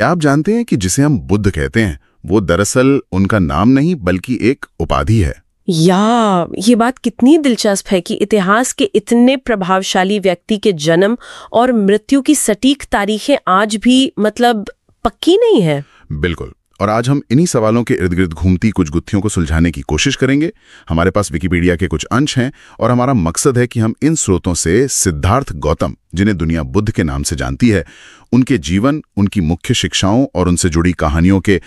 क्या आप जानते हैं कि जिसे हम बुद्ध कहते हैं वो दरअसल उनका नाम नहीं बल्कि एक उपाधि है। ये बात कितनी दिलचस्प है कि इतिहास के इतने प्रभावशाली व्यक्ति के जन्म और मृत्यु की सटीक तारीखें आज भी पक्की नहीं है। बिल्कुल। और आज हम इन्हीं सवालों के इर्द गिर्द घूमती कुछ गुत्थियों को सुलझाने की कोशिश करेंगे। हमारे पास विकिपीडिया के कुछ अंश हैं और हमारा मकसद है कि हम इन स्रोतों से सिद्धार्थ गौतम, जिन्हें दुनिया बुद्ध के नाम से जानती है, उनके जीवन, उनकी मुख्य शिक्षाओं और उनसे जुड़ी कहानियों के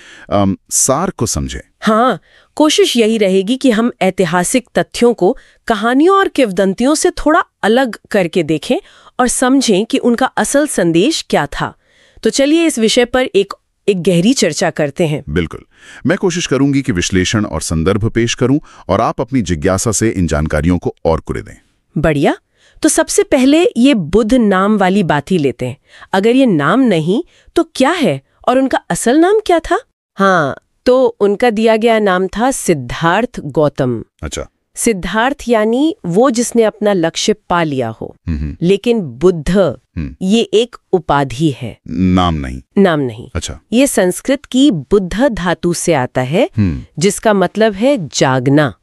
सार को समझें। हाँ, कोशिश यही रहेगी कि हम ऐतिहासिक तथ्यों को कहानियों और किंवदंतियों से थोड़ा अलग करके देखें और समझें कि उनका असल संदेश क्या था। तो चलिए इस विषय पर एक गहरी चर्चा करते हैं। बिल्कुल। मैं कोशिश करूंगी कि विश्लेषण और संदर्भ पेश करूं और आप अपनी जिज्ञासा से इन जानकारियों को और कुरे दें। बढ़िया। तो सबसे पहले ये बुद्ध नाम वाली बात ही लेते हैं। अगर ये नाम नहीं तो क्या है और उनका असल नाम क्या था? हाँ, तो उनका दिया गया नाम था सिद्धार्थ गौतम। अच्छा। सिद्धार्थ यानी वो जिसने अपना लक्ष्य पा लिया हो। लेकिन बुद्ध ये एक उपाधि है, नाम नहीं। अच्छा। ये संस्कृत की बुद्ध धातु से आता है, जिसका मतलब है जागना।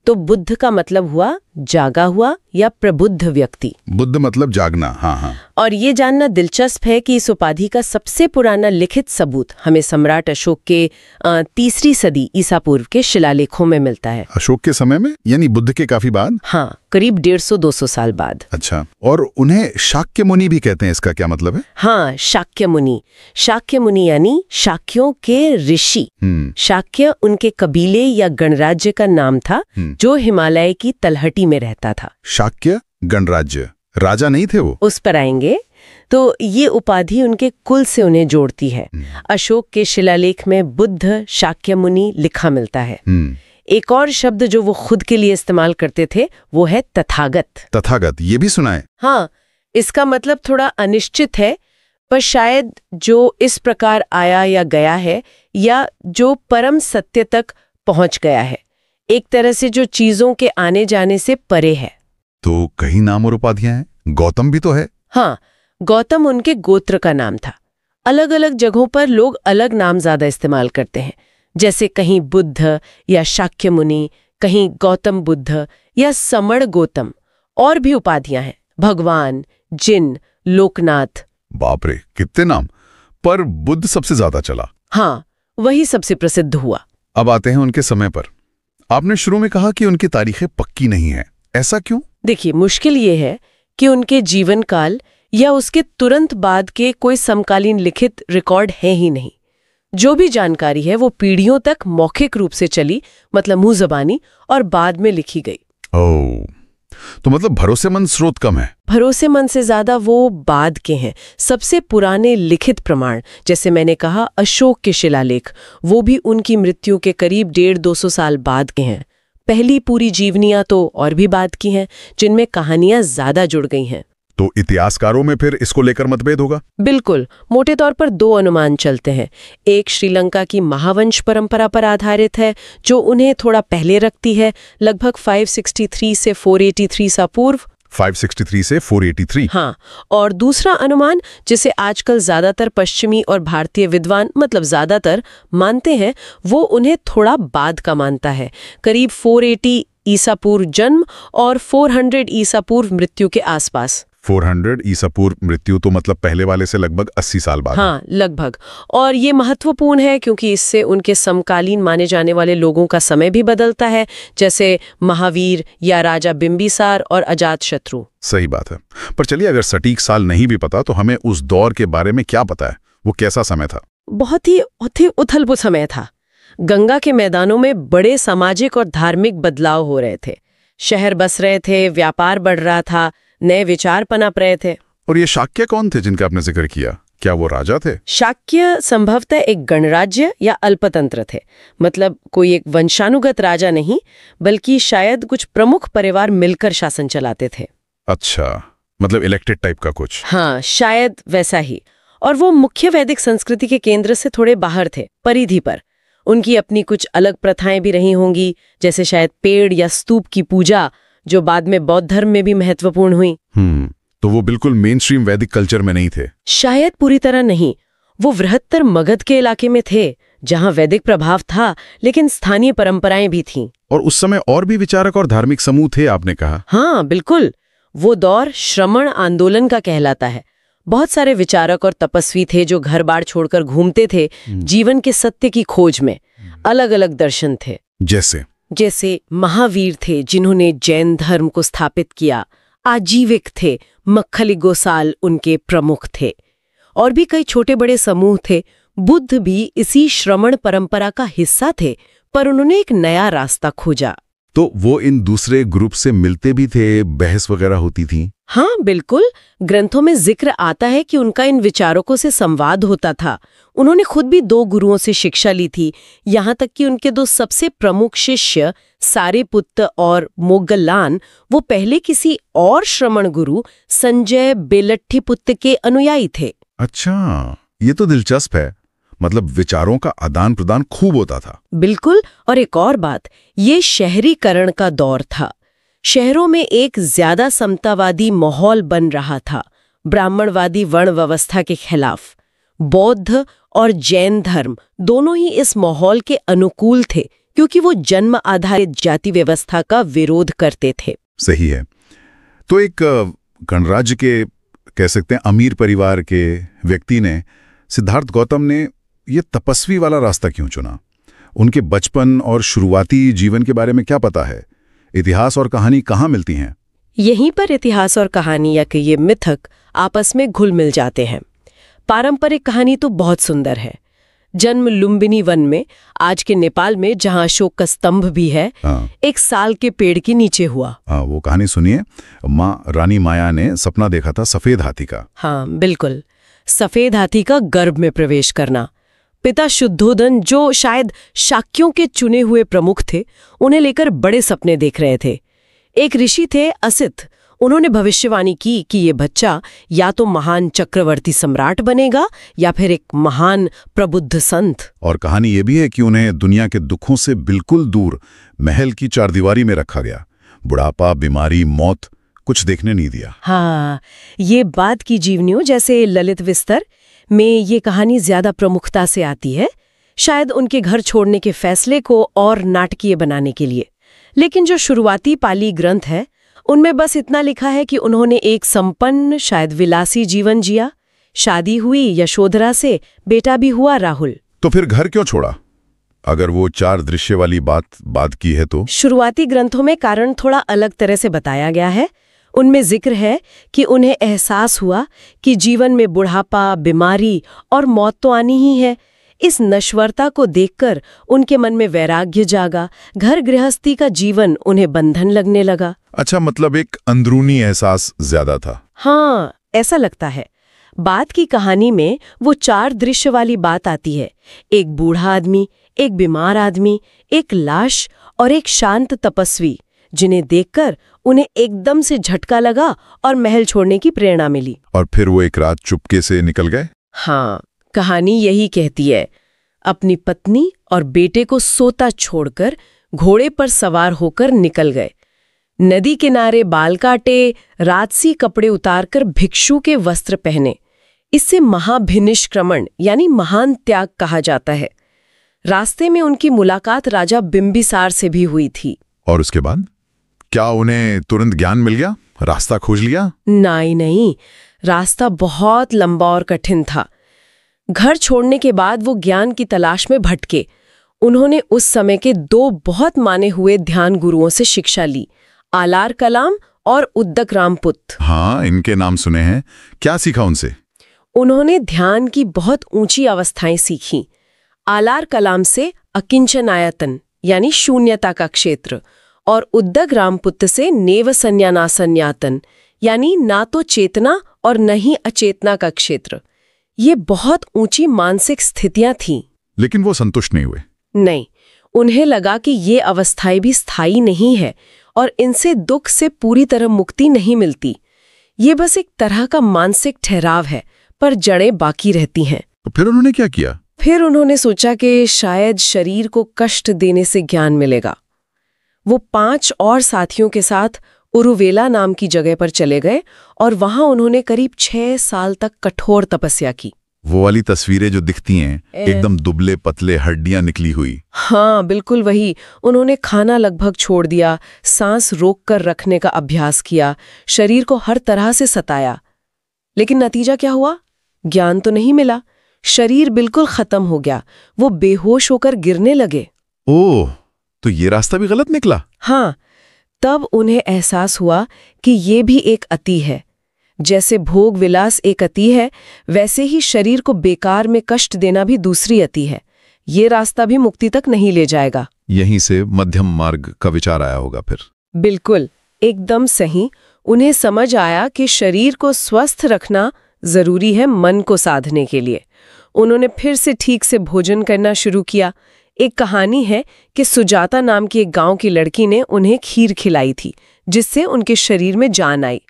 तो बुद्ध का मतलब हुआ जागा हुआ या प्रबुद्ध व्यक्ति। बुद्ध मतलब जागना। हाँ। और ये जानना दिलचस्प है कि इस उपाधि का सबसे पुराना लिखित सबूत हमें सम्राट अशोक के 3री सदी ईसा पूर्व के शिलालेखों में मिलता है। अशोक के समय में, यानी बुद्ध के काफी बाद? हाँ, करीब 150-200 साल बाद। अच्छा। और उन्हें शाक्य मुनि भी कहते हैं, इसका क्या मतलब है? हाँ, शाक्य मुनि यानी शाक्यों के ऋषि। शाक्य उनके कबीले या गणराज्य का नाम था जो हिमालय की तलहटी में रहता था। शाक्य गणराज्य, राजा नहीं थे वो? उस पर आएंगे। तो ये उपाधि उनके कुल से उन्हें जोड़ती है। अशोक के शिलालेख में बुद्ध शाक्य मुनि लिखा मिलता है। एक और शब्द जो वो खुद के लिए इस्तेमाल करते थे वो है तथागत। तथागत, ये भी सुना है। हाँ, इसका मतलब थोड़ा अनिश्चित है, पर शायद जो इस प्रकार आया या गया है या जो परम सत्य तक पहुंच गया है, एक तरह से जो चीजों के आने जाने से परे है। तो कहीं नाम और उपाधियां हैं। गौतम भी तो है। हाँ, गौतम उनके गोत्र का नाम था। अलग अलग जगहों पर लोग अलग नाम ज्यादा इस्तेमाल करते हैं, जैसे कहीं बुद्ध या शाक्य मुनि, कहीं गौतम बुद्ध या समण गौतम। और भी उपाधियां हैं, भगवान, जिन, लोकनाथ। बाप रे, कितने नाम! पर बुद्ध सबसे ज्यादा चला। हाँ, वही सबसे प्रसिद्ध हुआ। अब आते हैं उनके समय पर। आपने शुरू में कहा कि उनकी तारीखें पक्की नहीं है, ऐसा क्यों? देखिए, मुश्किल ये है कि उनके जीवन काल या उसके तुरंत बाद के कोई समकालीन लिखित रिकॉर्ड है ही नहीं। जो भी जानकारी है वो पीढ़ियों तक मौखिक रूप से चली, मतलब मुंह ज़बानी, और बाद में लिखी गई। ओह, तो मतलब भरोसेमंद स्रोत कम है। भरोसेमंद से ज्यादा वो बाद के हैं। सबसे पुराने लिखित प्रमाण, जैसे मैंने कहा अशोक के शिलालेख, वो भी उनकी मृत्यु के करीब 150-200 साल बाद के हैं। पहली पूरी जीवनियां तो और भी बाद की हैं, जिनमें कहानियां ज्यादा जुड़ गई हैं। तो इतिहासकारों में फिर इसको लेकर मतभेद होगा? बिल्कुल। मोटे तौर पर 2 अनुमान चलते हैं। एक श्रीलंका की महावंश परंपरा पर आधारित है, जो उन्हें थोड़ा पहले रखती है, लगभग 563 से 483 ईसा पूर्व। 563 से 483। हाँ, और दूसरा अनुमान, जिसे आजकल ज्यादातर पश्चिमी और भारतीय विद्वान, मतलब ज्यादातर, मानते हैं, वो उन्हें थोड़ा बाद का मानता है, करीब 480 ईसा पूर्व जन्म और 400 ईसा पूर्व मृत्यु के आसपास। 400 ईसा पूर्व मृत्यु तो मतलब पहले वाले से लगभग 80 साल बाद। हाँ, लगभग। और ये महत्वपूर्ण है क्योंकि इससे उनके समकालीन माने जाने वाले लोगों का समय भी बदलता है, जैसे महावीर या राजा बिंबिसार और अजातशत्रु। सही बात है। पर चलिए, अगर सटीक साल नहीं भी पता तो हमें उस दौर के बारे में क्या पता है? वो कैसा समय था? बहुत ही उथल-पुथल समय था। गंगा के मैदानों में बड़े सामाजिक और धार्मिक बदलाव हो रहे थे। शहर बस रहे थे, व्यापार बढ़ रहा था, नए विचार पनप रहे थे। और ये शाक्य कौन थे जिनका आपने जिक्र किया? क्या वो राजा थे? शाक्य संभवतः एक गणराज्य या अल्पतंत्र थे, मतलब कोई एक वंशानुगत राजा नहीं, बल्कि शायद कुछ प्रमुख परिवार मिलकर शासन चलाते थे। अच्छा, मतलब इलेक्टेड टाइप का कुछ। हाँ, शायद वैसा ही। और वो मुख्य वैदिक संस्कृति के केंद्र से थोड़े बाहर थे, परिधि पर। उनकी अपनी कुछ अलग प्रथाएं भी रही होंगी, जैसे शायद पेड़ या स्तूप की पूजा, जो बाद में बौद्ध धर्म में भी महत्वपूर्ण हुई। तो वो बिल्कुल मेन स्ट्रीम वैदिक कल्चर में नहीं थे? शायद पूरी तरह नहीं। वो बृहत्तर मगध के इलाके में थे, जहां वैदिक प्रभाव था लेकिन स्थानीय परंपराएं भी थीं। और उस समय और भी विचारक और धार्मिक समूह थे, आपने कहा। हाँ बिल्कुल, वो दौर श्रमण आंदोलन का कहलाता है। बहुत सारे विचारक और तपस्वी थे जो घर बार छोड़कर घूमते थे जीवन के सत्य की खोज में। अलग अलग दर्शन थे, जैसे महावीर थे जिन्होंने जैन धर्म को स्थापित किया, आजीविक थे, मक्खली गोसाल उनके प्रमुख थे, और भी कई छोटे बड़े समूह थे। बुद्ध भी इसी श्रमण परंपरा का हिस्सा थे, पर उन्होंने एक नया रास्ता खोजा। तो वो इन दूसरे ग्रुप से मिलते भी थे, बहस वगैरह होती थी? हाँ बिल्कुल, ग्रंथों में जिक्र आता है कि उनका इन विचारकों से संवाद होता था। उन्होंने खुद भी 2 गुरुओं से शिक्षा ली थी, यहाँ तक कि उनके 2 सबसे प्रमुख शिष्य सारिपुत्त और मोग्गलान वो पहले किसी और श्रमण गुरु संजय बेलट्ठीपुत्त के अनुयायी थे। अच्छा, ये तो दिलचस्प है। मतलब विचारों का आदान प्रदान खूब होता था। बिल्कुल, और एक और बात, ये शहरीकरण का दौर था। शहरों में एक ज्यादा समतावादी माहौल बन रहा था, ब्राह्मणवादी वर्ण व्यवस्था के खिलाफ। बौद्ध और जैन धर्म दोनों ही इस माहौल के अनुकूल थे, क्योंकि वो जन्म आधारित जाति व्यवस्था का विरोध करते थे। सही है। तो एक गणराज्य के, कह सकते हैं अमीर परिवार के व्यक्ति ने, सिद्धार्थ गौतम ने, ये तपस्वी वाला रास्ता क्यों चुना? उनके बचपन और शुरुआती जीवन के बारे में क्या पता है? इतिहास और कहानी कहाँ मिलती हैं? यहीं पर इतिहास और कहानी या कि ये मिथक आपस में घुल मिल जाते हैं। पारंपरिक कहानी तो बहुत सुंदर है। जन्म लुम्बिनी वन में, आज के नेपाल में, जहां अशोक का स्तंभ भी है, एक साल के पेड़ के नीचे हुआ। वो कहानी सुनिए। माँ रानी माया ने सपना देखा था सफेद हाथी का। हाँ बिल्कुल, सफेद हाथी का गर्भ में प्रवेश करना। पिता शुद्धोदन, जो शायद शाक्यों के चुने हुए प्रमुख थे, उन्हें लेकर बड़े सपने देख रहे थे। एक ऋषि थे असित, उन्होंने भविष्यवाणी की कि ये बच्चा या तो महान चक्रवर्ती सम्राट बनेगा या फिर एक महान प्रबुद्ध संत। और कहानी ये भी है कि उन्हें दुनिया के दुखों से बिल्कुल दूर महल की चारदीवारी में रखा गया। बुढ़ापा, बीमारी, मौत कुछ देखने नहीं दिया। हाँ, ये बाद की जीवनियों जैसे ललित विस्तर में ये कहानी ज्यादा प्रमुखता से आती है, शायद उनके घर छोड़ने के फैसले को और नाटकीय बनाने के लिए। लेकिन जो शुरुआती पाली ग्रंथ है, उनमें बस इतना लिखा है कि उन्होंने एक संपन्न, शायद विलासी जीवन जिया, शादी हुई यशोधरा से, बेटा भी हुआ राहुल। तो फिर घर क्यों छोड़ा, अगर वो 4 दृश्य वाली बात की है तो? शुरुआती ग्रंथों में कारण थोड़ा अलग तरह से बताया गया है। उनमें जिक्र है कि उन्हें एहसास हुआ कि जीवन में बुढ़ापा, बीमारी और मौत तो आनी ही है। इस नश्वरता को देखकर उनके मन में वैराग्य जागा, घर गृहस्थी का जीवन उन्हें बंधन लगने लगा। अच्छा, मतलब एक अंदरूनी एहसास ज्यादा था। हाँ, ऐसा लगता है। बात की कहानी में वो 4 दृश्य वाली बात आती है। एक बूढ़ा आदमी, एक बीमार आदमी, एक लाश और एक शांत तपस्वी, जिन्हें देखकर उन्हें एकदम से झटका लगा और महल छोड़ने की प्रेरणा मिली। और फिर वो एक रात चुपके से निकल गए। हाँ, कहानी यही कहती है। अपनी पत्नी और बेटे को सोता छोड़कर घोड़े पर सवार होकर निकल गए। नदी किनारे बाल काटे, राजसी कपड़े उतारकर भिक्षु के वस्त्र पहने। इससे महाभिनिष्क्रमण यानी महान त्याग कहा जाता है। रास्ते में उनकी मुलाकात राजा बिंबिसार से भी हुई थी। और उसके बाद क्या उन्हें तुरंत ज्ञान मिल गया, रास्ता खोज लिया? नहीं, रास्ता बहुत लंबा और कठिन था। घर छोड़ने के बाद वो ज्ञान की तलाश में भटके। उन्होंने उस समय के 2 बहुत माने हुए ध्यान गुरुओं से शिक्षा ली, आलार कलाम और उद्दक रामपुत। हाँ, इनके नाम सुने हैं। क्या सीखा उनसे? उन्होंने ध्यान की बहुत ऊंची अवस्थाएं सीखी। आलार कलाम से अकिंचनायतन यानी शून्यता का क्षेत्र, और उद्दक रामपुत से नेव संन्यानासन्यातन यानी ना तो चेतना और न ही अचेतना का क्षेत्र। ये बहुत ऊंची मानसिक स्थितियां थीं। लेकिन वो संतुष्ट नहीं हुए? नहीं, उन्हें लगा कि ये अवस्थाएं भी स्थायी नहीं है और इनसे दुख से पूरी तरह मुक्ति नहीं मिलती। ये बस एक तरह का मानसिक ठहराव है, पर जड़ें बाकी रहती हैं। तो फिर उन्होंने क्या किया? फिर उन्होंने सोचा कि शायद शरीर को कष्ट देने से ज्ञान मिलेगा। वो 5 और साथियों के साथ उरुवेला नाम की जगह पर चले गए और वहां उन्होंने करीब 6 साल तक कठोर तपस्या की। वो वाली तस्वीरें जो दिखती हैं, एकदम दुबले पतले, हड्डियां निकली हुई। हाँ, बिल्कुल वही। उन्होंने खाना लगभग छोड़ दिया, सांस रोककर रखने का अभ्यास किया, शरीर को हर तरह से सताया। लेकिन नतीजा क्या हुआ? ज्ञान तो नहीं मिला। शरीर बिल्कुल खत्म हो गया। वो बेहोश होकर गिरने लगे। ओह, तो ये रास्ता भी गलत निकला। हाँ, तब उन्हें एहसास हुआ कि ये भी एक अति है। जैसे भोग विलास एक अति है, वैसे ही शरीर को बेकार में कष्ट देना भी दूसरी अति है। ये रास्ता भी मुक्ति तक नहीं ले जाएगा। यहीं से मध्यम मार्ग का विचार आया होगा फिर। बिल्कुल, एकदम सही। उन्हें समझ आया कि शरीर को स्वस्थ रखना जरूरी है मन को साधने के लिए। उन्होंने फिर से ठीक से भोजन करना शुरू किया। एक कहानी है कि सुजाता नाम की एक गांव की लड़की ने उन्हें खीर खिलाई थी, जिससे उनके शरीर में जान आई।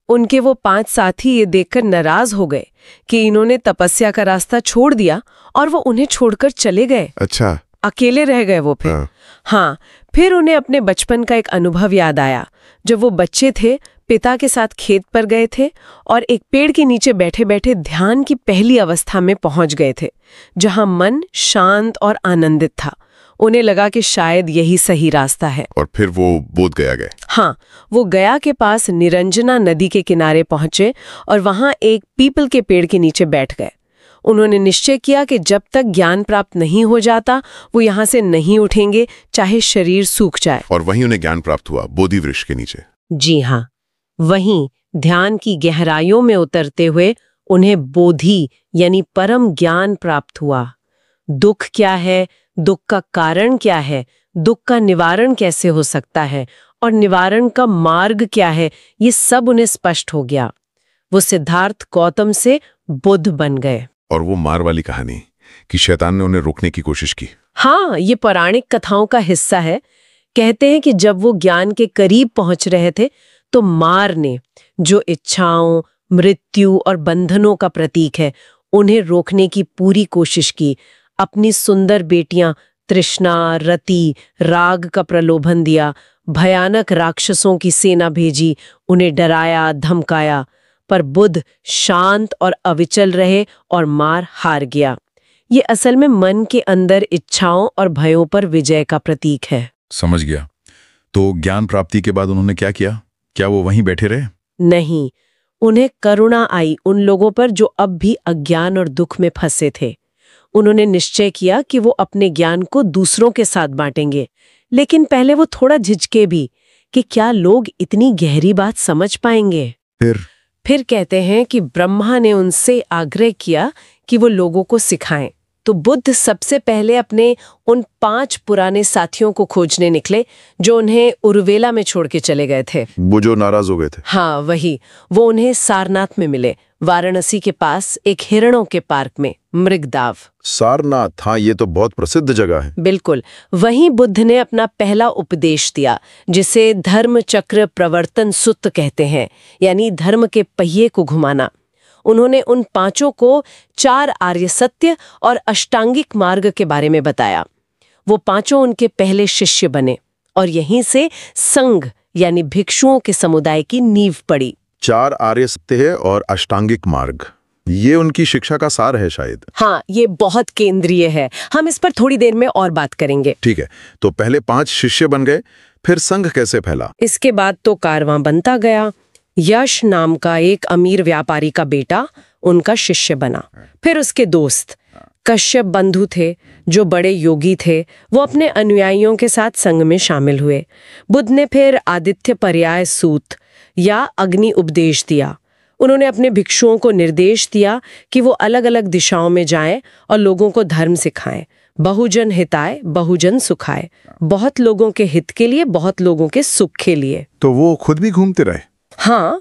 उनके वो 5 साथी ये देखकर नाराज हो गए कि इन्होंने तपस्या का रास्ता छोड़ दिया और वो उन्हें छोड़कर चले गए। अच्छा, अकेले रह गए वो फिर। हाँ, फिर उन्हें अपने बचपन का एक अनुभव याद आया। जब वो बच्चे थे, पिता के साथ खेत पर गए थे और एक पेड़ के नीचे बैठे बैठे ध्यान की पहली अवस्था में पहुंच गए थे, जहां मन शांत और आनंदित था। उन्हें लगा कि शायद यही सही रास्ता है। और फिर वो बोध गया गए। हाँ, वो गया के पास निरंजना नदी के किनारे पहुंचे और वहां एक पीपल के पेड़ के नीचे बैठ गए। उन्होंने निश्चय किया कि जब तक ज्ञान प्राप्त नहीं हो जाता, वो यहाँ से नहीं उठेंगे, चाहे शरीर सूख जाए। और वहीं उन्हें ज्ञान प्राप्त हुआ, बोधि वृक्ष के नीचे। जी हाँ, वहीं ध्यान की गहराइयों में उतरते हुए उन्हें बोधि यानी परम ज्ञान प्राप्त हुआ। दुख क्या है, दुख का कारण क्या है, दुख का निवारण कैसे हो सकता है और निवारण का मार्ग क्या है, ये सब उन्हें स्पष्ट हो गया। वो सिद्धार्थ गौतम से बुद्ध बन गए। और वो मार वाली कहानी कि शैतान ने उन्हें रोकने की कोशिश की। हाँ, ये पौराणिक कथाओं का हिस्सा है। कहते हैं कि जब वो ज्ञान के करीब पहुंच रहे थे, तो मार ने, जो इच्छाओं, मृत्यु और बंधनों का प्रतीक है, उन्हें रोकने की पूरी कोशिश की। अपनी सुंदर बेटियां तृष्णा, रति, राग का प्रलोभन दिया, भयानक राक्षसों की सेना भेजी, उन्हें डराया, धमकाया। पर बुद्ध शांत और अविचल रहे और मार हार गया। ये असल में मन के अंदर इच्छाओं और भयों पर विजय का प्रतीक है। समझ गया। तो ज्ञान प्राप्ति के बाद उन्होंने क्या किया? क्या वो वहीं बैठे रहे? नहीं, उन्हें करुणा आई उन लोगों पर जो अब भी अज्ञान और दुख में फंसे थे। उन्होंने निश्चय किया कि वो अपने ज्ञान को दूसरों के साथ बांटेंगे। लेकिन पहले वो थोड़ा झिझके भी कि क्या लोग इतनी गहरी बात समझ पाएंगे। फिर कहते हैं कि ब्रह्मा ने उनसे आग्रह किया कि वो लोगों को सिखाएं। तो बुद्ध सबसे पहले अपने उन 5 पुराने साथियों को खोजने निकले जो उन्हें उर्वेला में छोड़ के चले गए थे। वो जो नाराज हो गए थे। हाँ, वही। वो उन्हें सारनाथ में मिले, वाराणसी के पास एक हिरणों के पार्क में, मृगदाव। सारनाथ, हाँ, ये तो बहुत प्रसिद्ध जगह है। बिल्कुल। वहीं बुद्ध ने अपना पहला उपदेश दिया, जिसे धर्म चक्र प्रवर्तन सूत्र कहते हैं, यानी धर्म के पहिए को घुमाना। उन्होंने उन 5 को 4 आर्य सत्य और अष्टांगिक मार्ग के बारे में बताया। वो 5 उनके पहले शिष्य बने और यहीं से संघ यानी भिक्षुओं के समुदाय की नींव पड़ी। 4 आर्य सत्य है और अष्टांगिक मार्ग, ये उनकी शिक्षा का सार है शायद। हाँ, ये बहुत केंद्रीय है। हम इस पर थोड़ी देर में और बात करेंगे। ठीक है। तो पहले 5 शिष्य बन गए, फिर संघ कैसे फैला? इसके बाद तो कारवां बनता गया। यश नाम का एक अमीर व्यापारी का बेटा उनका शिष्य बना। फिर उसके दोस्त कश्यप बंधु थे, जो बड़े योगी थे। वो अपने अनुयायियों के साथ संघ में शामिल हुए। बुद्ध ने फिर आदित्य पर्याय सूत या अग्नि उपदेश दिया। उन्होंने अपने भिक्षुओं को निर्देश दिया कि वो अलग अलग दिशाओं में जाएं और लोगों को धर्म सिखाएं। बहुजन हिताय, बहुजन सुखाय। बहुत लोगों के हित के लिए, बहुत लोगों के सुख के लिए। तो वो खुद भी घूमते रहे? हाँ,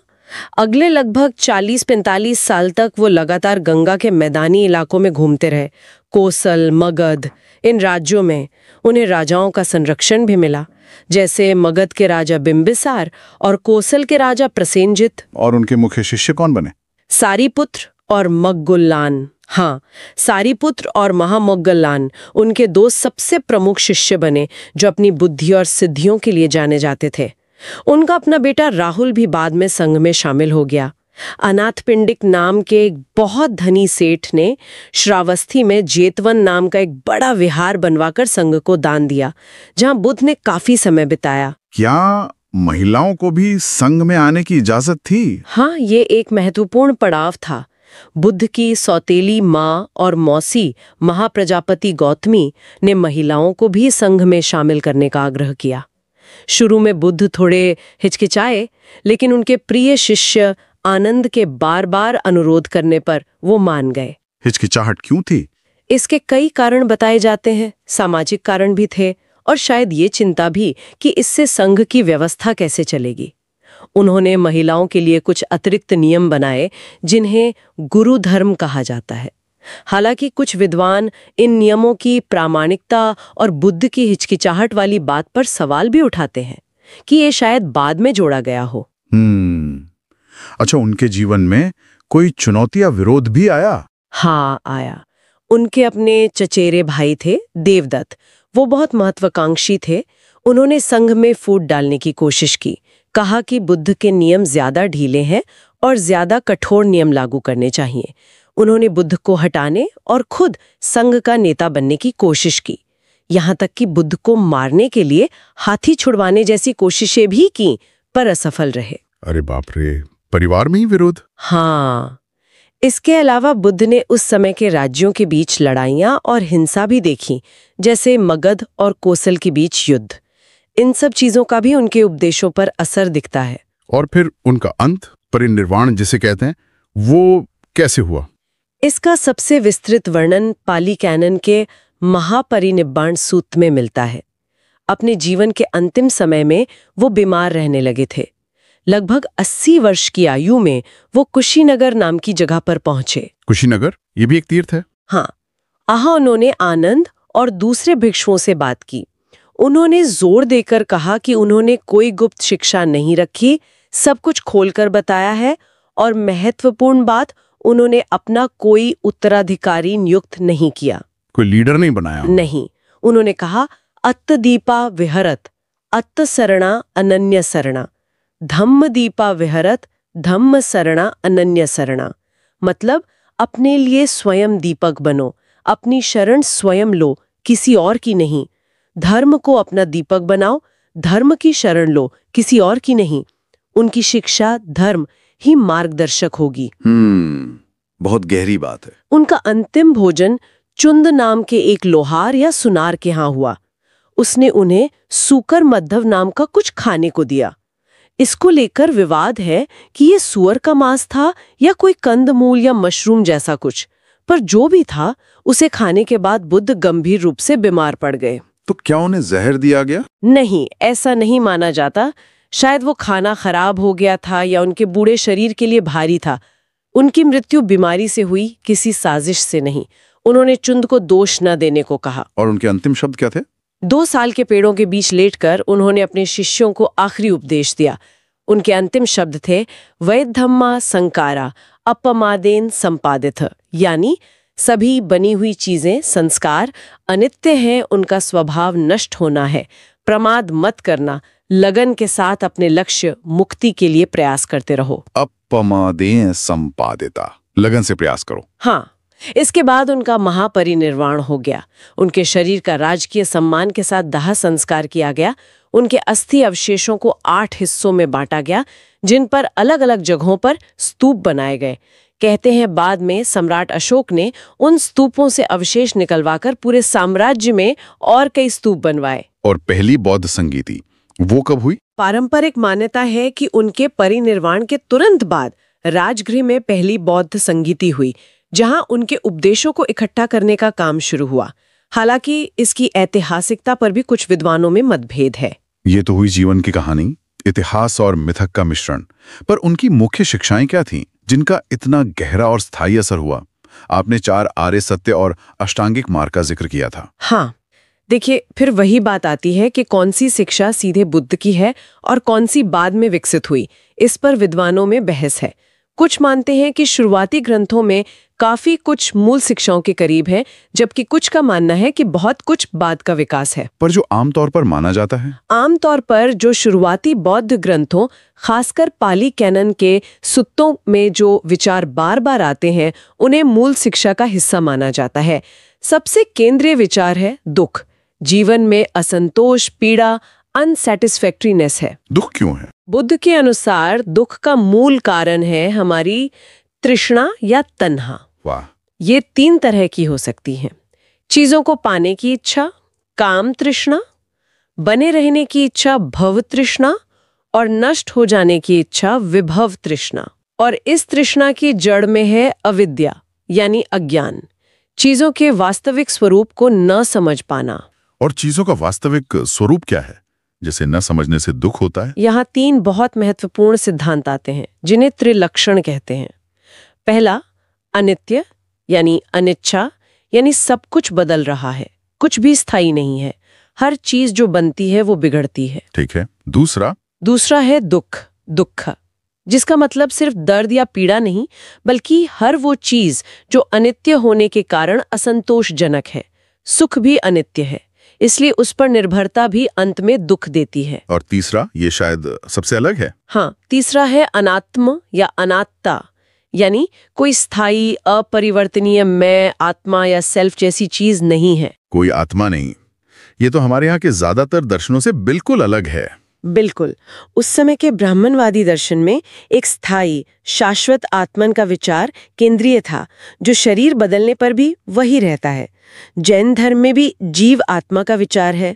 अगले लगभग 40-45 साल तक वो लगातार गंगा के मैदानी इलाकों में घूमते रहे। कोसल, मगध, इन राज्यों में उन्हें राजाओं का संरक्षण भी मिला, जैसे मगध के राजा बिंबिसार और कोसल के राजा प्रसेनजित। और उनके मुख्य शिष्य कौन बने? सारीपुत्र और मग्गुल्लान। हाँ, सारीपुत्र और महामोग्गल्लान उनके 2 सबसे प्रमुख शिष्य बने, जो अपनी बुद्धि और सिद्धियों के लिए जाने जाते थे। उनका अपना बेटा राहुल भी बाद में संघ में शामिल हो गया। अनाथपिंडिक नाम के एक बहुत धनी सेठ ने श्रावस्ती में जेतवन नाम का एक बड़ा विहार बनवाकर संघ को दान दिया, जहां बुद्ध ने काफी समय बिताया। क्या महिलाओं को भी संघ में आने की इजाजत थी? हाँ, ये एक महत्वपूर्ण पड़ाव था। बुद्ध की सौतेली माँ और मौसी महाप्रजापति गौतमी ने महिलाओं को भी संघ में शामिल करने का आग्रह किया। शुरू में बुद्ध थोड़े हिचकिचाए, लेकिन उनके प्रिय शिष्य आनंद के बार बार अनुरोध करने पर वो मान गए। हिचकिचाहट क्यों थी? इसके कई कारण बताए जाते हैं। सामाजिक कारण भी थे और शायद ये चिंता भी कि इससे संघ की व्यवस्था कैसे चलेगी। उन्होंने महिलाओं के लिए कुछ अतिरिक्त नियम बनाए जिन्हें गुरु धर्म कहा जाता है। हालांकि कुछ विद्वान इन नियमों की प्रामाणिकता और बुद्ध की हिचकिचाहट वाली बात पर सवाल भी उठाते हैं कि ये शायद बाद में जोड़ा गया हो। अच्छा, उनके जीवन में कोई चुनौती या विरोध भी आया? हाँ, आया। उनके अपने चचेरे भाई थे देवदत्त। वो बहुत महत्वाकांक्षी थे। उन्होंने संघ में फूट डालने की कोशिश की, कहा कि बुद्ध के नियम ज्यादा ढीले हैं और ज्यादा कठोर नियम लागू करने चाहिए। उन्होंने बुद्ध को हटाने और खुद संघ का नेता बनने की कोशिश की। यहाँ तक कि बुद्ध को मारने के लिए हाथी छुड़वाने जैसी कोशिशें भी की, पर असफल रहे। अरे बाप रे, परिवार में ही विरोध? हाँ। इसके अलावा बुद्ध ने उस समय के राज्यों के बीच लड़ाइयाँ और हिंसा भी देखी, जैसे मगध और कोसल के बीच युद्ध। इन सब चीजों का भी उनके उपदेशों पर असर दिखता है। और फिर उनका अंत, परिनिर्वाण जिसे कहते हैं, वो कैसे हुआ? इसका सबसे विस्तृत वर्णन पाली कैनन के महापरिनिब्बाण सूत्र में मिलता है। अपने जीवन के अंतिम समय में वो बीमार रहने लगे थे। लगभग 80 वर्ष की आयु में वो कुशीनगर नाम की जगह पर पहुंचे। कुशीनगर, ये भी एक तीर्थ है? हाँ। वहां उन्होंने आनंद और दूसरे भिक्षुओं से बात की। उन्होंने जोर देकर कहा कि उन्होंने कोई गुप्त शिक्षा नहीं रखी, सब कुछ खोलकर बताया है, और महत्वपूर्ण बात, उन्होंने अपना कोई उत्तराधिकारी नियुक्त नहीं किया। कोई लीडर नहीं बनाया? नहीं। उन्होंने कहा, अत्त दीपा विहरत अत्त सरणा अनन्य सरणा, धम्म दीपा विहरत धम्म सरणा अनन्य सरणा। मतलब अपने लिए स्वयं दीपक बनो, अपनी शरण स्वयं लो, किसी और की नहीं। धर्म को अपना दीपक बनाओ, धर्म की शरण लो, किसी और की नहीं। उनकी शिक्षा धर्म ही मार्गदर्शक होगी। बहुत गहरी बात है। उनका अंतिम भोजन चुंद नाम के एक लोहार या सुनार के यहाँ हुआ। उसने उन्हें सूकर मद्धव नाम का कुछ खाने को दिया। इसको लेकर विवाद है कि ये सूअर का मांस था या कोई कंदमूल या मशरूम जैसा कुछ, पर जो भी था, उसे खाने के बाद बुद्ध गंभीर रूप से बीमार पड़ गए। तो क्या उन्हें जहर दिया गया? नहीं, ऐसा नहीं माना जाता। शायद वो खाना खराब हो गया था या उनके बूढ़े शरीर के लिए भारी था। उनकी मृत्यु बीमारी से हुई, किसी साजिश से नहीं। उन्होंने चुंद को दोष न देने को कहा। और उनके अंतिम शब्द क्या थे? 2 साल के पेड़ों के बीच लेटकर उन्होंने अपने शिष्यों को आखिरी उपदेश दिया। उनके अंतिम शब्द थे, वैधम्मा संकारा अपमादेन संपादित, यानी सभी बनी हुई चीजें, संस्कार अनित्य हैं, उनका स्वभाव नष्ट होना है। प्रमाद मत करना, लगन के साथ अपने लक्ष्य मुक्ति के लिए प्रयास करते रहो। अपमादेन संपादिता, लगन से प्रयास करो। हाँ। इसके बाद उनका महापरिनिर्वाण हो गया। उनके शरीर का राजकीय सम्मान के साथ दाह संस्कार किया गया। उनके अस्थि अवशेषों को 8 हिस्सों में बांटा गया, जिन पर अलग अलग जगहों पर स्तूप बनाए गए। कहते हैं बाद में सम्राट अशोक ने उन स्तूपों से अवशेष निकलवाकर पूरे साम्राज्य में और कई स्तूप बनवाए। और पहली बौद्ध संगीति वो कब हुई? पारंपरिक मान्यता है कि उनके परिनिर्वाण के तुरंत बाद राजगृह में पहली बौद्ध संगीति हुई, जहां उनके उपदेशों को इकट्ठा करने का काम शुरू हुआ। हालांकि इसकी ऐतिहासिकता पर भी कुछ विद्वानों में मतभेद है। ये तो हुई जीवन की कहानी, इतिहास और मिथक का मिश्रण। पर उनकी मुख्य शिक्षाएं क्या थीं, जिनका इतना गहरा और स्थायी असर हुआ? आपने 4 आर्य सत्य और अष्टांगिक मार्ग का जिक्र किया था। हाँ, देखिए, फिर वही बात आती है कि कौन सी शिक्षा सीधे बुद्ध की है और कौन सी बाद में विकसित हुई। इस पर विद्वानों में बहस है। कुछ मानते हैं कि शुरुआती ग्रंथों में काफी कुछ मूल शिक्षाओं के करीब है, जबकि कुछ का मानना है कि बहुत कुछ बाद का विकास है। पर जो आमतौर पर माना जाता है, आमतौर पर जो शुरुआती बौद्ध ग्रंथों, खासकर पाली कैनन के सुत्तों में जो विचार बार बार आते हैं, उन्हें मूल शिक्षा का हिस्सा माना जाता है। सबसे केंद्रीय विचार है दुख। जीवन में असंतोष, पीड़ा, अनसैटिस्फैक्ट्रीनेस है। दुख क्यों है? बुद्ध के अनुसार दुख का मूल कारण है हमारी तृष्णा या तन्हा। वाह। ये 3 तरह की हो सकती हैं। चीजों को पाने की इच्छा, काम तृष्णा, बने रहने की इच्छा भव तृष्णा, और नष्ट हो जाने की इच्छा विभव तृष्णा। और इस तृष्णा की जड़ में है अविद्या यानी अज्ञान, चीजों के वास्तविक स्वरूप को न समझ पाना। और चीजों का वास्तविक स्वरूप क्या है जिसे न समझने से दुख होता है? यहाँ 3 बहुत महत्वपूर्ण सिद्धांत आते हैं जिन्हें त्रिलक्षण कहते हैं। पहला, अनित्य यानी अनिच्छा, यानी सब कुछ बदल रहा है, कुछ भी स्थायी नहीं है, हर चीज जो बनती है वो बिगड़ती है। ठीक है। दूसरा है दुख, जिसका मतलब सिर्फ दर्द या पीड़ा नहीं, बल्कि हर वो चीज जो अनित्य होने के कारण असंतोषजनक है। सुख भी अनित्य है, इसलिए उस पर निर्भरता भी अंत में दुख देती है। और तीसरा, ये शायद सबसे अलग है। हाँ, तीसरा है अनात्म या अनात्ता, यानी कोई स्थायी अपरिवर्तनीय मैं, आत्मा या सेल्फ जैसी चीज नहीं है। कोई आत्मा नहीं। ये तो हमारे यहाँ के ज्यादातर दर्शनों से बिल्कुल अलग है। बिल्कुल। उस समय के ब्राह्मणवादी दर्शन में एक स्थायी शाश्वत आत्मन का विचार केंद्रीय था, जो शरीर बदलने पर भी वही रहता है। जैन धर्म में भी जीव आत्मा का विचार है।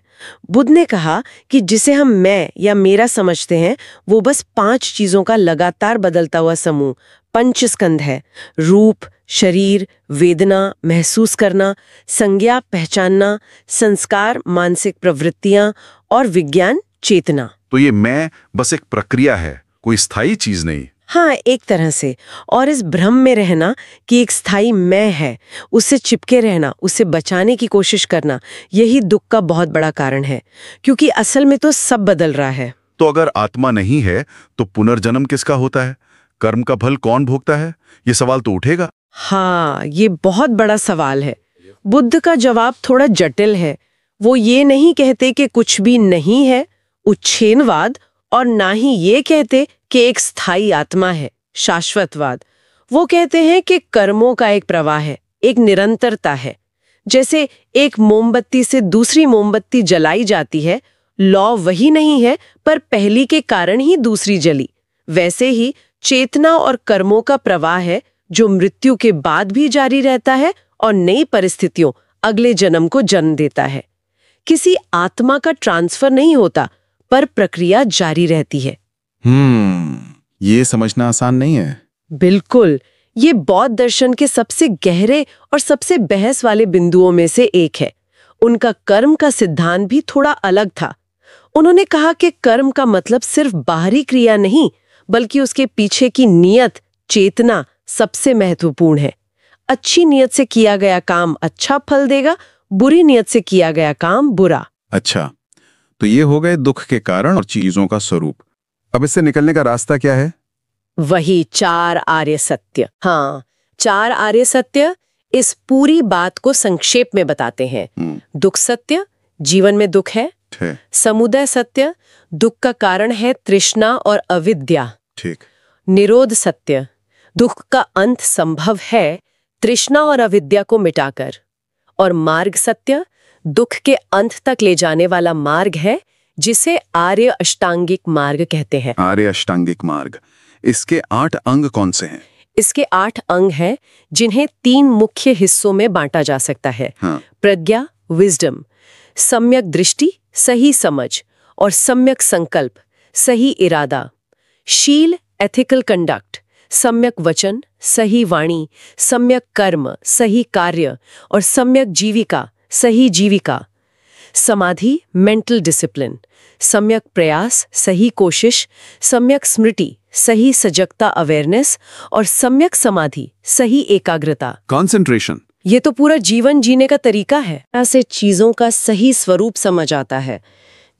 बुद्ध ने कहा कि जिसे हम मैं या मेरा समझते हैं, वो बस 5 चीजों का लगातार बदलता हुआ समूह, पंचस्कंध है। रूप, शरीर, वेदना महसूस करना, संज्ञा पहचानना, संस्कार मानसिक प्रवृत्तियां, और विज्ञान चेतना। तो ये मैं बस एक प्रक्रिया है, कोई स्थायी चीज नहीं। हाँ, एक तरह से। और इस भ्रम में रहना कि एक स्थायी मैं है, उससे चिपके रहना, उससे बचाने की कोशिश करना, यही दुख का बहुत बड़ा कारण है, क्योंकि असल में तो सब बदल रहा है। तो अगर आत्मा नहीं है तो पुनर्जन्म किसका होता है? कर्म का फल कौन भोगता है? ये सवाल तो उठेगा। हाँ, ये बहुत बड़ा सवाल है। बुद्ध का जवाब थोड़ा जटिल है। वो ये नहीं कहते कि कुछ भी नहीं है, उच्छेदवाद, और ना ही ये कहते कि एक स्थायी आत्मा है, शाश्वतवाद। वो कहते हैं कि कर्मों का एक प्रवाह है, एक निरंतरता है। जैसे एक मोमबत्ती से दूसरी मोमबत्ती जलाई जाती है, लौ वही नहीं है, पर पहली के कारण ही दूसरी जली। वैसे ही चेतना और कर्मों का प्रवाह है, जो मृत्यु के बाद भी जारी रहता है और नई परिस्थितियों, अगले जन्म को जन्म देता है। किसी आत्मा का ट्रांसफर नहीं होता, पर प्रक्रिया जारी रहती है। ये समझना आसान नहीं है। बिल्कुल। ये बौद्ध दर्शन के सबसे गहरे और सबसे बहस वाले बिंदुओं में से एक है। उनका कर्म का सिद्धांत भी थोड़ा अलग था। उन्होंने कहा कि कर्म का मतलब सिर्फ बाहरी क्रिया नहीं, बल्कि उसके पीछे की नीयत, चेतना सबसे महत्वपूर्ण है। अच्छी नीयत से किया गया काम अच्छा फल देगा, बुरी नीयत से किया गया काम बुरा। अच्छा, तो ये हो गए दुख के कारण और चीजों का स्वरूप। अब इससे निकलने का रास्ता क्या है? वही 4 आर्य सत्य। हाँ, 4 आर्य सत्य इस पूरी बात को संक्षेप में बताते हैं। दुख सत्य, जीवन में दुख है। समुदय सत्य, दुख का कारण है तृष्णा और अविद्या। ठीक। निरोध सत्य, दुख का अंत संभव है तृष्णा और अविद्या को मिटाकर। और मार्ग सत्य, दुख के अंत तक ले जाने वाला मार्ग है, जिसे आर्य अष्टांगिक मार्ग कहते हैं। आर्य अष्टांगिक मार्ग। इसके 8 अंग कौन से हैं? इसके 8 अंग हैं, जिन्हें 3 मुख्य हिस्सों में बांटा जा सकता है। हाँ। प्रज्ञा, विजडम, सम्यक दृष्टि, सही समझ, और सम्यक संकल्प, सही इरादा। शील, एथिकल कंडक्ट, सम्यक वचन, सही वाणी, सम्यक कर्म, सही कार्य, और सम्यक जीविका, सही जीविका। समाधि, मेंटल डिसिप्लिन, सम्यक प्रयास, सही कोशिश, सम्यक स्मृति, सही सजगता अवेयरनेस, और सम्यक समाधि, सही एकाग्रता, कंसंट्रेशन। ये तो पूरा जीवन जीने का तरीका है। ऐसे चीजों का सही स्वरूप समझ आता है,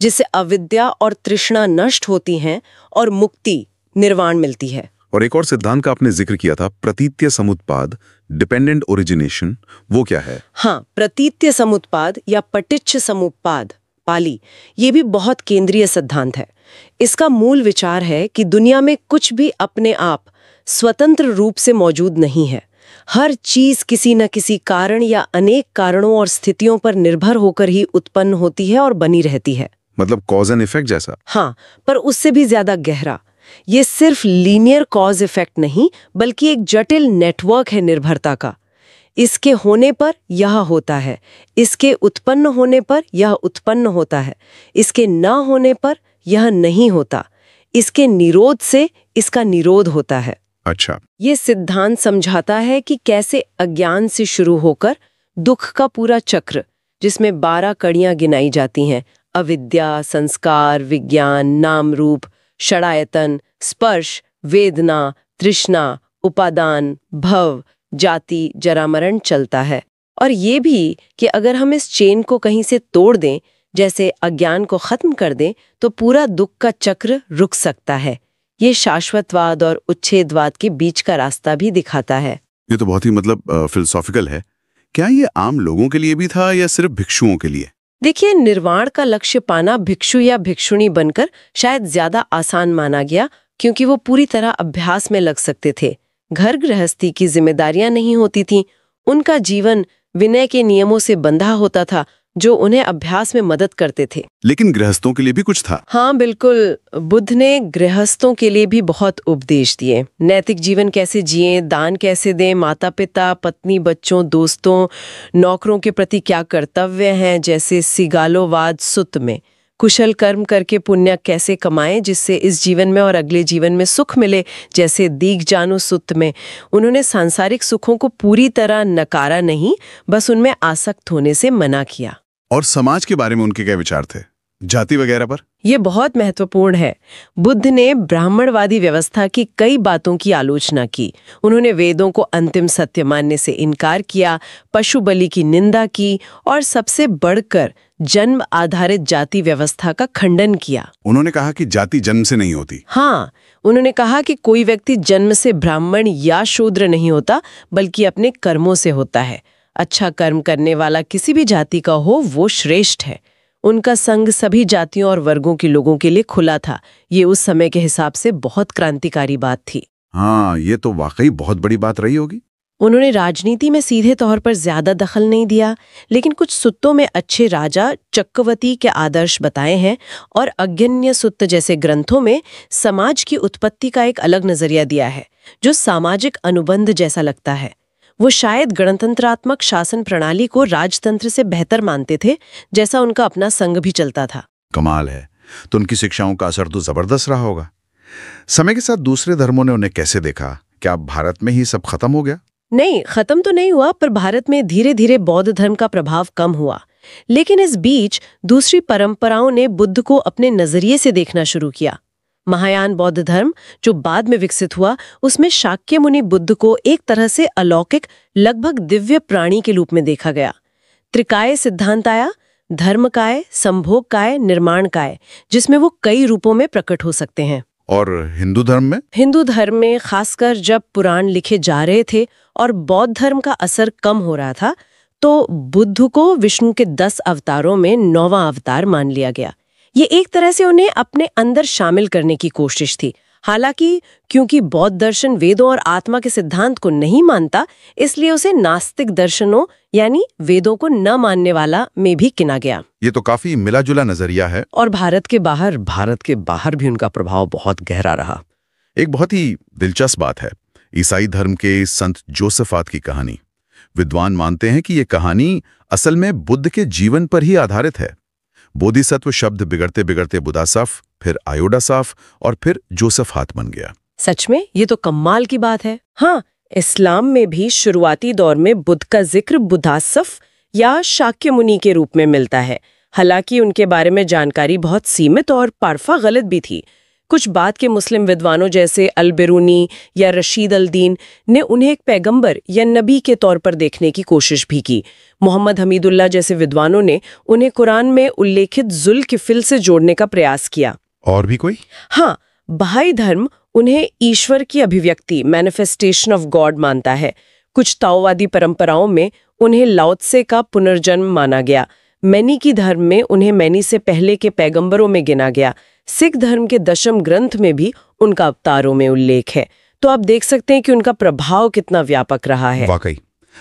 जिससे अविद्या और तृष्णा नष्ट होती हैं और मुक्ति, निर्वाण मिलती है। और एक और सिद्धांत का आपने जिक्र किया था, प्रतीत्य समुत्पाद, डिपेंडेंट ओरिजिनेशन, वो क्या है? हाँ, प्रतीत्य समुत्पाद या पटिच्छ समुत्पाद पाली, ये भी बहुत केंद्रीय सिद्धांत है। इसका मूल विचार है कि दुनिया में कुछ भी अपने आप स्वतंत्र रूप से मौजूद नहीं है। हर चीज किसी न किसी कारण या अनेक कारणों और स्थितियों पर निर्भर होकर ही उत्पन्न होती है और बनी रहती है। मतलब कॉज एंड इफेक्ट जैसा? हाँ, पर उससे भी ज्यादा गहरा। ये सिर्फ लीनियर कॉज इफेक्ट नहीं, बल्कि एक जटिल नेटवर्क है निर्भरता का। इसके होने पर यह होता है, इसके उत्पन्न होने पर यह उत्पन्न होता है, इसके न होने पर यह नहीं होता, इसके निरोध से इसका निरोध होता है। अच्छा। ये सिद्धांत समझाता है कि कैसे अज्ञान से शुरू होकर दुख का पूरा चक्र, जिसमें 12 कड़ियां गिनाई जाती हैं, अविद्या, संस्कार, विज्ञान, नाम रूप, षडायतन, स्पर्श, वेदना, तृष्णा, उपादान, भव, जाति, जरामरण चलता है। और ये भी कि अगर हम इस चेन को कहीं से तोड़ दें, जैसे अज्ञान को खत्म कर दें, तो पूरा दुख का चक्र रुक सकता है। ये शाश्वतवाद और उच्छेदवाद के बीच का रास्ता भी दिखाता है। ये तो बहुत ही फिलोसॉफिकल है। क्या ये आम लोगों के लिए भी था या सिर्फ भिक्षुओं के लिए? देखिए, निर्वाण का लक्ष्य पाना भिक्षु या भिक्षुणी बनकर शायद ज्यादा आसान माना गया, क्योंकि वो पूरी तरह अभ्यास में लग सकते थे। घर गृहस्थी की जिम्मेदारियां नहीं होती थीं, उनका जीवन विनय के नियमों से बंधा होता था, जो उन्हें अभ्यास में मदद करते थे। लेकिन गृहस्थों के लिए भी कुछ था। हाँ, बिल्कुल। बुद्ध ने गृहस्थों के लिए भी बहुत उपदेश दिए। नैतिक जीवन कैसे जिएं, दान कैसे दें, माता पिता, पत्नी, बच्चों, दोस्तों, नौकरों के प्रति क्या कर्तव्य हैं, जैसे सिगालोवाद सुत्त में। कुशल कर्म करके पुण्य कैसे कमाएं जिससे इस जीवन में और अगले जीवन में सुख मिले, जैसे दीगजानु सुत्त में। उन्होंने सांसारिक सुखों को पूरी तरह नकारा नहीं, बस उनमें आसक्त होने से मना किया। और समाज के बारे में उनके क्या विचार थे, जाति वगैरह पर? ये बहुत महत्वपूर्ण है। बुद्ध ने ब्राह्मणवादी व्यवस्था की कई बातों की आलोचना की। उन्होंने वेदों को अंतिम सत्य मानने से इनकार किया, पशु बलि की निंदा की और सबसे बढ़कर जन्म आधारित जाति व्यवस्था का खंडन किया। उन्होंने कहा कि जाति जन्म से नहीं होती। हाँ, उन्होंने कहा कि कोई व्यक्ति जन्म से ब्राह्मण या शूद्र नहीं होता, बल्कि अपने कर्मों से होता है। अच्छा कर्म करने वाला किसी भी जाति का हो, वो श्रेष्ठ है। उनका संग सभी जातियों और वर्गों के लोगों के लिए खुला था। ये उस समय के हिसाब से बहुत क्रांतिकारी बात थी। हाँ, ये तो वाकई बहुत बड़ी बात रही होगी। उन्होंने राजनीति में सीधे तौर पर ज्यादा दखल नहीं दिया, लेकिन कुछ सुत्तों में अच्छे राजा चक्रवर्ती के आदर्श बताए हैं और अज्ञन्य सुत्त जैसे ग्रंथों में समाज की उत्पत्ति का एक अलग नजरिया दिया है, जो सामाजिक अनुबंध जैसा लगता है। वो शायद गणतंत्रात्मक शासन प्रणाली को राजतंत्र से बेहतर मानते थे, जैसा उनका अपना संघ भी चलता था। कमाल है। तो उनकी शिक्षाओं का असर तो जबरदस्त रहा होगा। समय के साथ दूसरे धर्मों ने उन्हें कैसे देखा? क्या भारत में ही सब खत्म हो गया? नहीं, खत्म तो नहीं हुआ, पर भारत में धीरे धीरे बौद्ध धर्म का प्रभाव कम हुआ। लेकिन इस बीच दूसरी परंपराओं ने बुद्ध को अपने नजरिए से देखना शुरू किया। महायान बौद्ध धर्म, जो बाद में विकसित हुआ, उसमें शाक्य मुनि बुद्ध को एक तरह से अलौकिक, लगभग दिव्य प्राणी के रूप में देखा गया। त्रिकाय सिद्धांत आया, धर्मकाय, संभोगकाय, निर्माणकाय, जिसमें वो कई रूपों में प्रकट हो सकते हैं। और हिंदू धर्म में? हिंदू धर्म में खासकर जब पुराण लिखे जा रहे थे और बौद्ध धर्म का असर कम हो रहा था, तो बुद्ध को विष्णु के 10 अवतारों में 9वां अवतार मान लिया गया। ये एक तरह से उन्हें अपने अंदर शामिल करने की कोशिश थी। हालांकि क्योंकि बौद्ध दर्शन वेदों और आत्मा के सिद्धांत को नहीं मानता, इसलिए उसे नास्तिक दर्शनों यानी वेदों को न मानने वाला में भी गिना गया। ये तो काफी मिला जुला नजरिया है। और भारत के बाहर भी उनका प्रभाव बहुत गहरा रहा। एक बहुत ही दिलचस्प बात है ईसाई धर्म के संत जोसेफात की कहानी। विद्वान मानते हैं कि ये कहानी असल में बुद्ध के जीवन पर ही आधारित है। बोधिसत्व शब्द बिगड़ते बिगड़ते बुदासफ, फिर आयोडासाफ और फिर जोसेफात बन गया। सच में ये तो कमाल की बात है। हाँ, इस्लाम में भी शुरुआती दौर में बुद्ध का जिक्र बुदासफ या शाक्य मुनि के रूप में मिलता है। हालांकि उनके बारे में जानकारी बहुत सीमित और पारफा गलत भी थी। कुछ बाद के मुस्लिम विद्वानों जैसे अल-बिरूनी या रशीद अल-दीन ने उन्हें एक पैगंबर या नबी के तौर पर देखने की कोशिश भी की। मोहम्मद हमीदुल्लाह जैसे विद्वानों ने उन्हें कुरान में उल्लेखित जुल-किफिल से जोड़ने का प्रयास किया। और भी कोई? हाँ, बहाई धर्म उन्हें ईश्वर की अभिव्यक्ति, मैनिफेस्टेशन ऑफ गॉड मानता है। कुछ ताओवादी परंपराओं में उन्हें लाओ त्से का पुनर्जन्म माना गया। मैनी की धर्म में उन्हें मैनी से पहले के पैगंबरों में गिना गया। सिख धर्म के दशम ग्रंथ में भी उनका अवतारों में उल्लेख है। तो आप देख सकते हैं कि उनका प्रभाव कितना व्यापक रहा है। वाकई।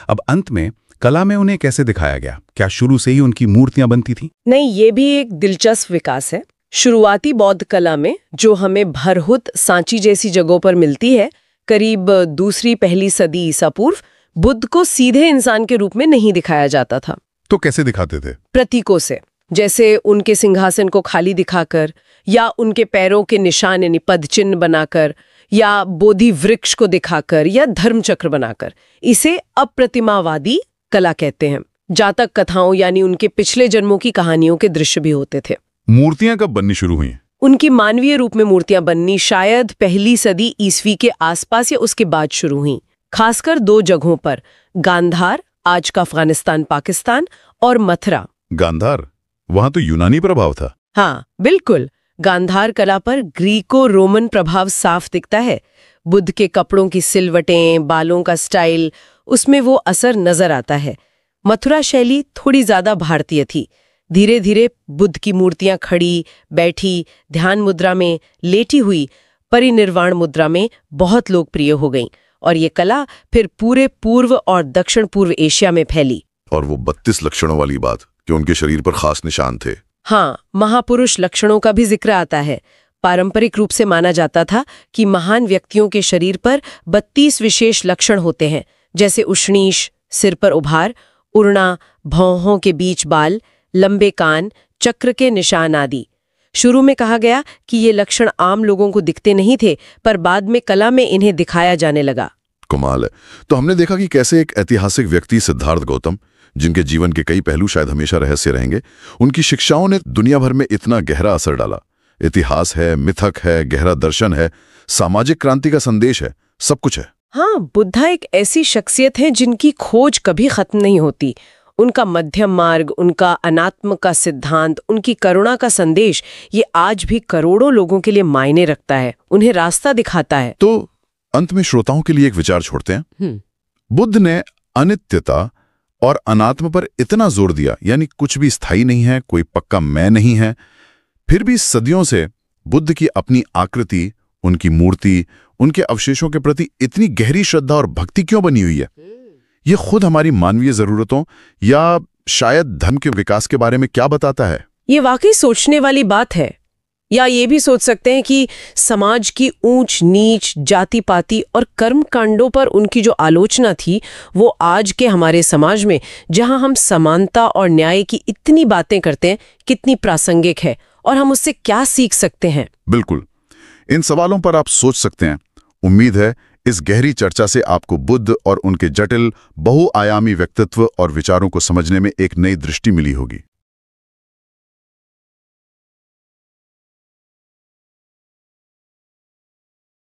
अब अंत में कला में उन्हें कैसे दिखाया गया? क्या शुरू से ही उनकी मूर्तियां बनती थीं? नहीं, ये भी एक दिलचस्प विकास है। शुरुआती बौद्ध कला में, जो हमें भरहुत, सांची जैसी जगहों पर मिलती है, करीब दूसरी पहली सदी ईसा पूर्व, बुद्ध को सीधे इंसान के रूप में नहीं दिखाया जाता था। तो कैसे दिखाते थे? प्रतीकों से, जैसे उनके सिंहासन को खाली दिखाकर, या उनके पैरों के निशान यानी पद चिन्ह बनाकर, या बोधि वृक्ष को दिखाकर, या धर्मचक्र बनाकर। इसे अप्रतिमावादी कला कहते हैं। जातक कथाओं यानी उनके पिछले जन्मों की कहानियों के दृश्य भी होते थे। मूर्तियां कब बननी शुरू हुई? उनकी मानवीय रूप में मूर्तियां बननी शायद पहली सदी ईस्वी के आसपास या उसके बाद शुरू हुई, खासकर 2 जगहों पर, गांधार, आज का अफगानिस्तान पाकिस्तान, और मथुरा। गांधार? वहां तो यूनानी प्रभाव था। हाँ, बिल्कुल। गांधार कला पर ग्रीको रोमन प्रभाव साफ दिखता है। बुद्ध के कपड़ों की सिलवटें, बालों का स्टाइल, उसमें वो असर नजर आता है। मथुरा शैली थोड़ी ज्यादा भारतीय थी। धीरे धीरे बुद्ध की मूर्तियां खड़ी, बैठी, ध्यान मुद्रा में, लेटी हुई, परिनिर्वाण मुद्रा में बहुत लोकप्रिय हो गईं, और ये कला फिर पूरे पूर्व और दक्षिण पूर्व एशिया में फैली। और वो 32 लक्षणों वाली बात कि उनके शरीर पर खास निशान थे। हाँ, महापुरुष लक्षणों का भी जिक्र आता है। पारंपरिक रूप से माना जाता था कि महान व्यक्तियों के शरीर पर 32 विशेष लक्षण होते हैं, जैसे उष्णीश, सिर पर उभार, उड़ना, भौहों के बीच बाल, लंबे कान, चक्र के निशान आदि। शुरू में कहा गया कि ये लक्षण आम लोगों को दिखते नहीं थे, पर बाद में कला में इन्हें दिखाया जाने लगा। कमाल है। तो हमने देखा कि कैसे एक ऐतिहासिक व्यक्ति सिद्धार्थ गौतम, जिनके जीवन के कई पहलू शायद हमेशा रहस्य रहेंगे, उनकी शिक्षाओं ने दुनिया भर में इतना गहरा असर डाला। इतिहास है, मिथक है, गहरा दर्शन है, सामाजिक क्रांति का संदेश है, सब कुछ है। हाँ, बुद्धा एक ऐसी शख्सियत है जिनकी खोज कभी खत्म नहीं होती। उनका मध्यम मार्ग, उनका अनात्म का सिद्धांत, उनकी करुणा का संदेश, ये आज भी करोड़ों लोगों के लिए मायने रखता है, उन्हें रास्ता दिखाता है। तो अंत में श्रोताओं के लिए एक विचार छोड़ते हैं। बुद्ध ने अनित्यता और अनात्म पर इतना जोर दिया, यानी कुछ भी स्थायी नहीं है, कोई पक्का मैं नहीं है। फिर भी सदियों से बुद्ध की अपनी आकृति, उनकी मूर्ति, उनके अवशेषों के प्रति इतनी गहरी श्रद्धा और भक्ति क्यों बनी हुई है? ये खुद हमारी मानवीय जरूरतों या शायद धर्म के विकास के बारे में क्या बताता है? ये वाकई सोचने वाली बात है। या ये भी सोच सकते हैं कि समाज की ऊंच नीच, जाति पाति और कर्म कांडों पर उनकी जो आलोचना थी, वो आज के हमारे समाज में, जहां हम समानता और न्याय की इतनी बातें करते हैं, कितनी प्रासंगिक है और हम उससे क्या सीख सकते हैं। बिल्कुल, इन सवालों पर आप सोच सकते हैं। उम्मीद है इस गहरी चर्चा से आपको बुद्ध और उनके जटिल, बहुआयामी व्यक्तित्व और विचारों को समझने में एक नई दृष्टि मिली होगी।